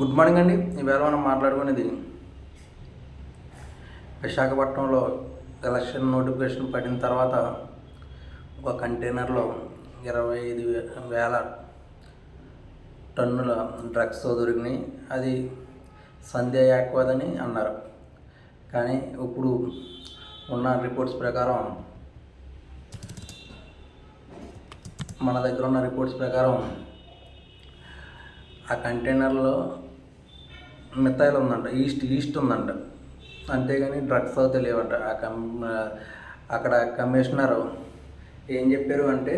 Good morning అండి. ఈవేళ మనం మాట్లాడుకునేది విశాఖపట్నంలో ఎలక్షన్ నోటిఫికేషన్ పడిన తర్వాత ఒక కంటైనర్లో 25,000 టన్నుల డ్రగ్స్ దొరికినాయి. అది సంధ్య యాక్వాద్ అని అన్నారు. కానీ ఇప్పుడు ఉన్న రిపోర్ట్స్ ప్రకారం, మన దగ్గర ఉన్న రిపోర్ట్స్ ప్రకారం ఆ కంటైనర్లో మిథైల్ ఉందంట, ఈస్ట్ ఉందంట. అంతేగాని డ్రగ్స్ అయితే లేవంట. అక్కడ కమిషనర్ ఏం చెప్పారు అంటే,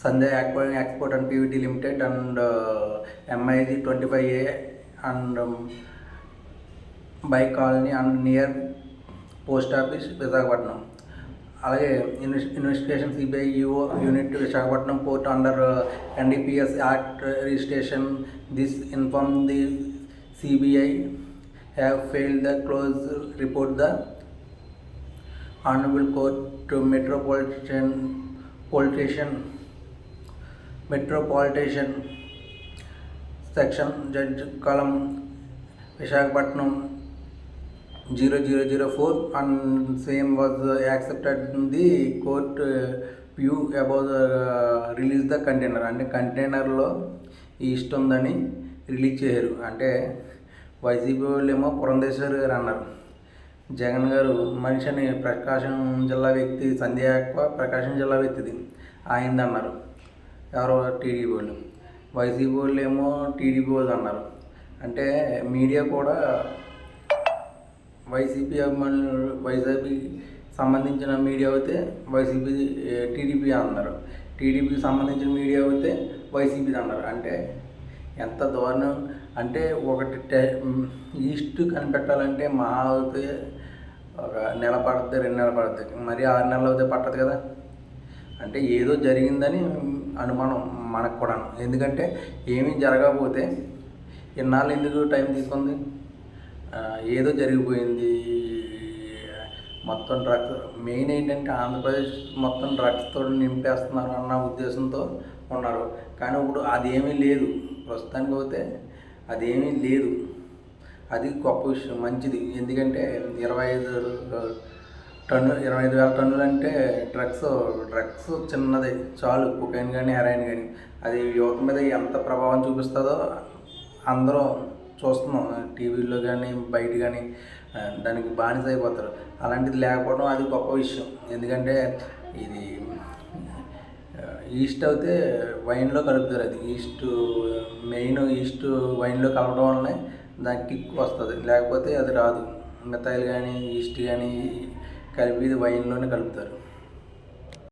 Sandhya export and PVT limited and MIG 25A and బై colony and near post office Visakhapatnam. అలాగే investigation CBI EO unit Visakhapatnam port under NDPS act registration. This inform the CBI have failed the close report the honourable court metropolitan section judge కలం Visakhapatnam 0004 and same was accepted in the court view about release the container. అంటే కంటైనర్లో east ఉందని release చేశారు. అంటే YCP వాళ్ళు ఏమో పురంధేశ్వర్ గారు అన్నారు, జగన్ గారు మనిషి అని ప్రకాశం జిల్లా వ్యక్తి, సంధ్య యాక్వా ప్రకాశం జిల్లా వ్యక్తిది ఆయనది అన్నారు. ఎవరో టీడీపీ వాళ్ళు. వైసీపీ వాళ్ళు ఏమో టీడీపీ వాళ్ళు అన్నారు. అంటే మీడియా కూడా వైసీపీ సంబంధించిన మీడియా అయితే టీడీపీ అన్నారు, టీడీపీకి సంబంధించిన మీడియా అయితే వైసీపీ అన్నారు. అంటే ఎంత దారుణం అంటే, ఒకటి ఈస్ట్ కనిపెట్టాలంటే మహా అయితే ఒక నెల పడుతుంది, 2 నెలలు పడుతుంది, మరి 6 నెలలు అయితే పట్టదు కదా. అంటే ఏదో జరిగిందని అనుమానం మనకు కూడా. ఎందుకంటే ఏమీ జరగకపోతే ఇన్నాళ్ళు ఎందుకు టైం తీసుకుంది? ఏదో జరిగిపోయింది. మొత్తం డ్రగ్స్ మెయిన్ ఏంటంటే ఆంధ్రప్రదేశ్ మొత్తం డ్రగ్స్తో నింపేస్తున్నారు అన్న ఉద్దేశంతో ఉన్నారు. కానీ ఇప్పుడు అదేమీ లేదు, ప్రస్తుతానికి పోతే అదేమీ లేదు. అది గొప్ప విషయం, మంచిది. ఎందుకంటే 25,000 టన్నులు అంటే డ్రగ్స్ చిన్నది చాలు. కొకైన్ కానీ హెరాయిన్ కానీ అది యువత మీద ఎంత ప్రభావం చూపిస్తుందో అందరూ చూస్తున్నాం. టీవీల్లో కానీ బయట కానీ దానికి బానిస అయిపోతారు. అలాంటిది లేకపోవడం అది గొప్ప విషయం. ఎందుకంటే ఇది ఈస్ట్ అయితే వైన్లో కలుపుతారు. అది మెయిన్ ఈస్ట్ వైన్లో కలపడం వల్లనే దానికి కిక్ వస్తుంది, లేకపోతే అది రాదు. మిథైల్ కానీ ఈస్ట్ కానీ కలిపి వైన్లోనే కలుపుతారు.